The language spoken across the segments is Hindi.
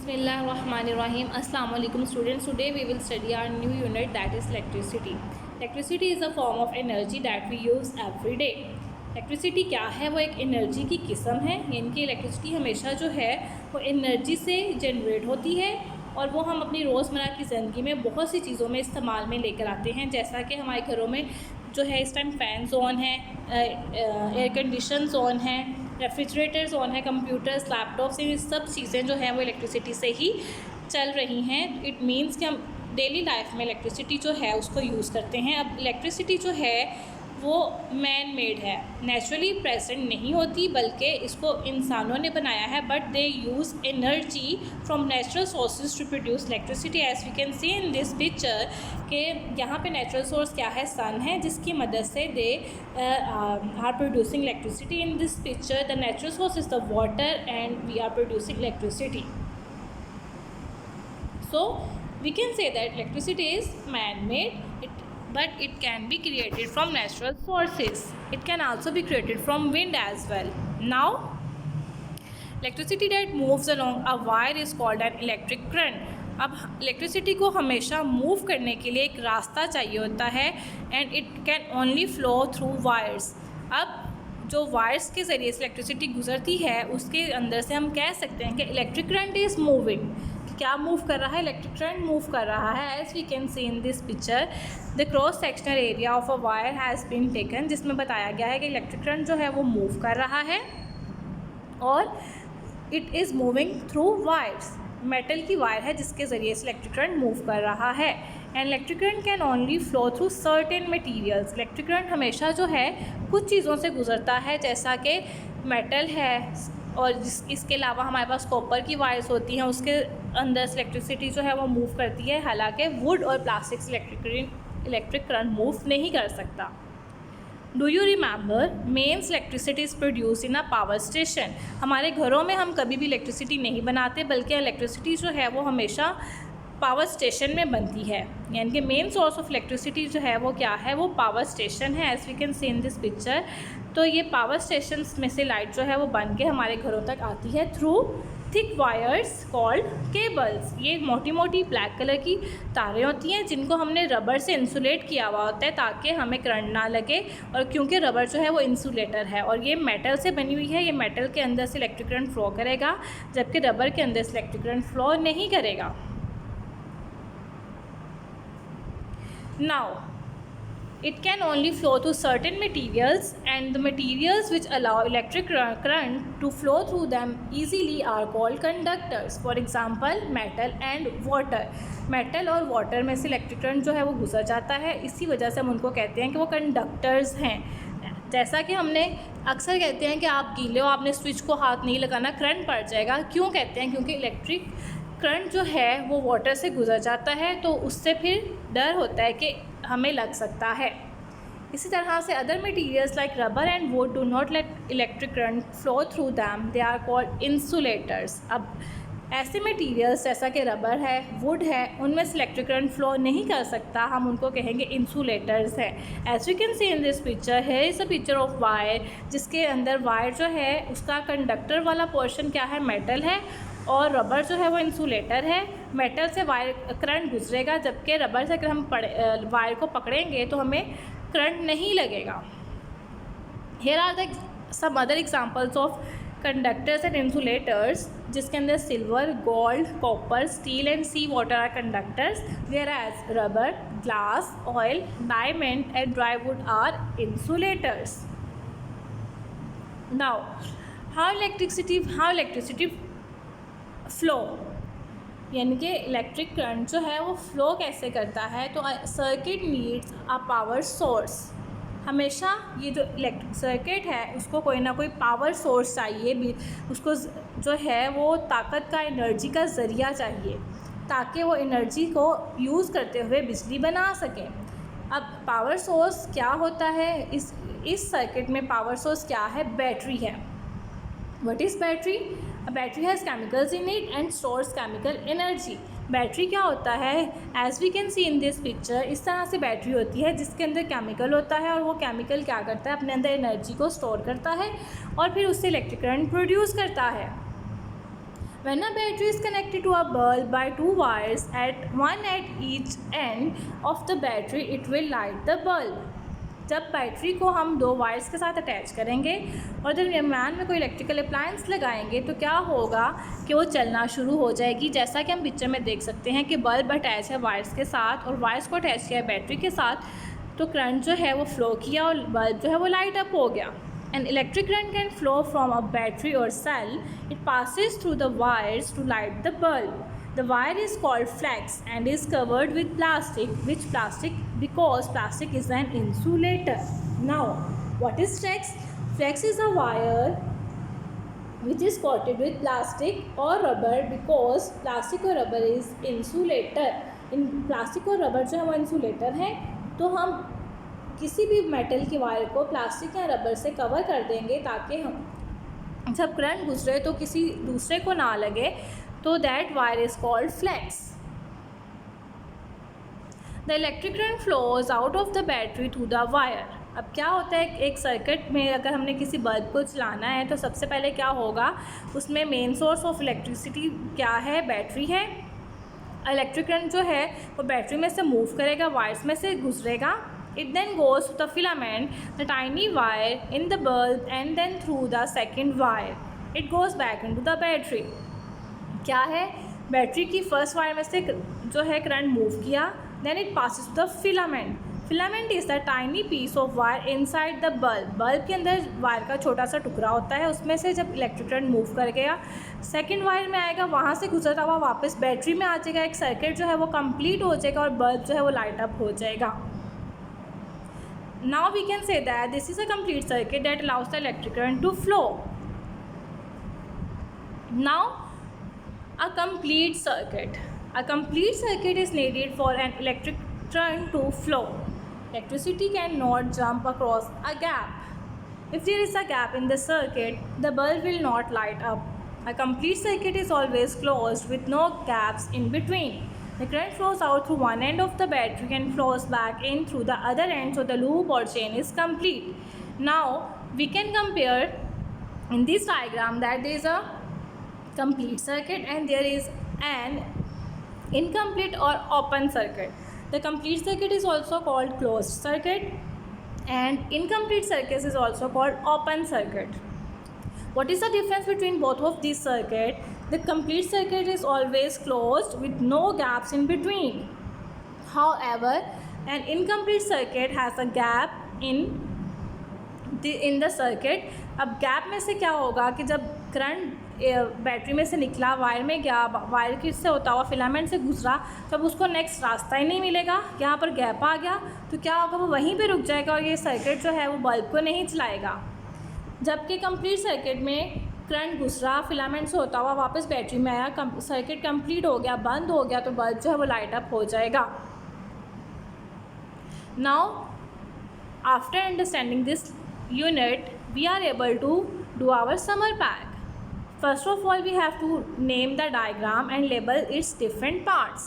Bismillahirrahmanirrahim. Assalamu alaikum students. Today we will study our new unit, that is electricity. Electricity is a form of energy that we use every day. Electricity क्या है? वो एक एनर्जी की किस्म है, यानी कि इलेक्ट्रिसिटी हमेशा जो है वो एनर्जी से जनरेट होती है और वो हम अपनी रोज़मर्रा की ज़िंदगी में बहुत सी चीज़ों में इस्तेमाल में लेकर आते हैं। जैसा कि हमारे घरों में जो है इस टाइम फ़ैन्स ऑन है, एयर कंडीशंस ऑन है, रेफ्रिजरेटर्स ऑन है, कंप्यूटर्स, लैपटॉप्स, ये सब चीज़ें जो हैं वो इलेक्ट्रिसिटी से ही चल रही हैं। इट मीन्स कि हम डेली लाइफ में इलेक्ट्रिसिटी जो है उसको यूज़ करते हैं। अब इलेक्ट्रिसिटी जो है वो मैन मेड है, नेचुरली प्रेजेंट नहीं होती, बल्कि इसको इंसानों ने बनाया है। But they use energy from natural sources to produce electricity. As we can see in this picture कि यहाँ पे नेचुरल सोर्स क्या है? सन है, जिसकी मदद से they are producing electricity. In this picture the natural source is the water and we are producing electricity. So we can say that electricity is man-made, but it can be created from natural sources. It can also be created from wind as well. Now, electricity that moves along a wire is called an electric current. अब इलेक्ट्रिसिटी को हमेशा मूव करने के लिए एक रास्ता चाहिए होता है and it can only flow through wires. अब जो वायर्स के ज़रिए से इलेक्ट्रिसिटी गुजरती है उसके अंदर से हम कह सकते हैं कि इलेक्ट्रिक करंट इज़ मूविंग. क्या मूव कर रहा है? इलेक्ट्रिक करंट मूव कर रहा है. As we can see in this picture the cross sectional area of a wire has been taken, जिसमें बताया गया है कि इलेक्ट्रिक करंट जो है वो मूव कर रहा है और it is moving through wires. Metal की वायर है जिसके ज़रिए से इलेक्ट्रिक करंट मूव कर रहा है. And electric current can only flow through certain materials. Electric current हमेशा जो है कुछ चीज़ों से गुजरता है, जैसा कि मेटल है और इसके अलावा हमारे पास कॉपर की वायर्स होती हैं, उसके अंदर से इलेक्ट्रिसिटी जो है वो मूव करती है. हालांकि वुड और प्लास्टिक से इलेक्ट्रिक करंट मूव नहीं कर सकता. Do you remember mains electricity is produce in a power station. हमारे घरों में हम कभी भी इलेक्ट्रिसिटी नहीं बनाते, बल्कि इलेक्ट्रिसिटी जो है वो हमेशा पावर स्टेशन में बनती है. यानी कि मेन सोर्स ऑफ इलेक्ट्रिसिटी जो है वो क्या है? वो पावर स्टेशन है. As we can see in this picture, तो ये पावर स्टेशन में से लाइट जो है वो बन के हमारे घरों तक आती है through thick wires called cables. ये मोटी मोटी ब्लैक कलर की तारें होती हैं जिनको हमने रबर से इंसुलेट किया हुआ होता है ताकि हमें करंट ना लगे. और क्योंकि रबर जो है वो इंसुलेटर है और ये मेटल से बनी हुई है, ये मेटल के अंदर से इलेक्ट्रिक करंट फ्लो करेगा, जबकि रबर के अंदर से इलेक्ट्रिक करंट फ्लो नहीं करेगा. Now, it can only flow through certain materials, and the materials which allow electric current to flow through them easily are called conductors. For example, metal and water. Metal और वाटर में से इलेक्ट्रिक करंट जो है वो गुजर जाता है, इसी वजह से हम उनको कहते हैं कि वो कंडक्टर्स हैं. जैसा कि हमने अक्सर कहते हैं कि आप गीले हो, आपने स्विच को हाथ नहीं लगाना, करंट पड़ जाएगा. क्यों कहते हैं? क्योंकि इलेक्ट्रिक करंट जो है वो वाटर से गुजर जाता है, तो उससे फिर डर होता है कि हमें लग सकता है. इसी तरह से other materials like rubber and wood do not let electric current flow through them, they are called insulators. अब ऐसे मटीरियल्स जैसा कि रबर है, वुड है, उनमें से इलेक्ट्रिक करंट फ्लो नहीं कर सकता, हम उनको कहेंगे इंसुलेटर्स हैं. As we can see in this picture है is a picture of wire, जिसके अंदर वायर जो है उसका कंडक्टर वाला पोर्शन क्या है? मेटल है, और रबर जो है वो इंसुलेटर है. मेटल से वायर करंट गुजरेगा, जबकि रबर से अगर हम वायर को पकड़ेंगे तो हमें करंट नहीं लगेगा. Here are the some other examples of conductors and insulators, जिसके अंदर silver, gold, copper, steel and sea water are conductors, whereas rubber, glass, oil, diamond and dry wood are insulators. Now how electricity flow, यानी कि इलेक्ट्रिक करंट जो है वो फ्लो कैसे करता है? तो circuit needs a power source. हमेशा ये जो इलेक्ट्रिक सर्किट है उसको कोई ना कोई पावर सोर्स चाहिए भी, उसको जो है वो ताकत का, एनर्जी का ज़रिया चाहिए ताकि वो एनर्जी को यूज़ करते हुए बिजली बना सकें. अब पावर सोर्स क्या होता है? इस सर्किट में पावर सोर्स क्या है? बैटरी है. What is battery? A battery has chemicals in it and stores chemical energy. Battery क्या होता है? As we can see in this picture, इस तरह से बैटरी होती है जिसके अंदर केमिकल होता है और वो केमिकल क्या करता है? अपने अंदर एनर्जी को स्टोर करता है और फिर उससे इलेक्ट्रिक करंट प्रोड्यूस करता है. When a battery is connected to a bulb by two wires one at each end of the battery, it will light the bulb. जब बैटरी को हम दो वायर्स के साथ अटैच करेंगे और जब दरम्यान में कोई इलेक्ट्रिकल अप्लायंस लगाएंगे तो क्या होगा कि वो चलना शुरू हो जाएगी। जैसा कि हम पिक्चर में देख सकते हैं कि बल्ब अटैच है वायर्स के साथ और वायर्स को अटैच किया है बैटरी के साथ, तो करंट जो है वो फ्लो किया और बल्ब जो है वो लाइट अप हो गया। An electric current can flow from a battery or cell. It passes through the wires to light the bulb. The wire is called flex and is covered with plastic. Which plastic? Because plastic is an insulator. Now, what is flex? Flex is a wire which is coated with plastic or rubber because plastic or rubber is insulator. In plastic और rubber जो है वो insulator है, तो हम किसी भी मेटल की वायर को प्लास्टिक या रबर से कवर कर देंगे ताकि हम जब करंट गुजरे तो किसी दूसरे को ना लगे, तो that wire is called flex. The electric current flows out of the battery through the wire. अब क्या होता है, एक सर्किट में अगर हमने किसी बल्ब को चलाना है तो सबसे पहले क्या होगा, उसमें मेन सोर्स ऑफ इलेक्ट्रिसिटी क्या है, बैटरी है। इलेक्ट्रिक करंट जो है वो बैटरी में से मूव करेगा, वायर्स में से गुजरेगा। It then goes to the filament, the tiny wire in the bulb, and then through the second wire. It goes back into the battery. क्या है, बैटरी की फर्स्ट वायर में से जो है करंट मूव किया, then it passes to the filament. Filament is the tiny piece of wire inside the bulb. Bulb के अंदर वायर का छोटा सा टुकड़ा होता है, उसमें से जब इलेक्ट्रिक करंट मूव कर गया सेकेंड वायर में आएगा, वहाँ से गुजरता हुआ वापस बैटरी में आ जाएगा, एक सर्किट जो है वो कंप्लीट हो जाएगा और बल्ब जो है वो लाइट अप हो जाएगा। Now we can say that this is a complete circuit that allows the electric current to flow. Now, a complete circuit. A complete circuit is needed for an electric current to flow. Electricity cannot jump across a gap. If there is a gap in the circuit, the bulb will not light up. A complete circuit is always closed with no gaps in between. The current flows out through one end of the battery and flows back in through the other end, so the loop or chain is complete. Now, we can compare in this diagram that there is a complete circuit and there is an incomplete or open circuit. The complete circuit is also called closed circuit and incomplete circuit is also called open circuit. What is the difference between both of these circuits? The complete circuit is always closed with no gaps in between. However, an incomplete circuit has a gap in the circuit. अब गैप में से क्या होगा कि जब करंट बैटरी में से निकला, वायर में गया, वायर किससे होता हुआ फिलामेंट से गुजरा, तब उसको नेक्स्ट रास्ता ही नहीं मिलेगा, यहाँ पर गैप आ गया, तो क्या होगा, वो वहीं पे रुक जाएगा और ये सर्किट जो है वो बल्ब को नहीं चलाएगा। जबकि कंप्लीट सर्किट में करंट गुजरा, फिलामेंट से होता हुआ वापस बैटरी में आया, सर्किट कंप्लीट हो गया, बंद हो गया, तो बल्ब जो है वो लाइट अप हो जाएगा। Now after understanding this unit, we are able to do our summer pack. First of all, we have to name the diagram and label its different parts.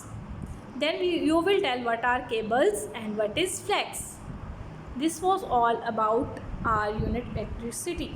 Then you will tell what are cables and what is flex. This was all about our unit electricity.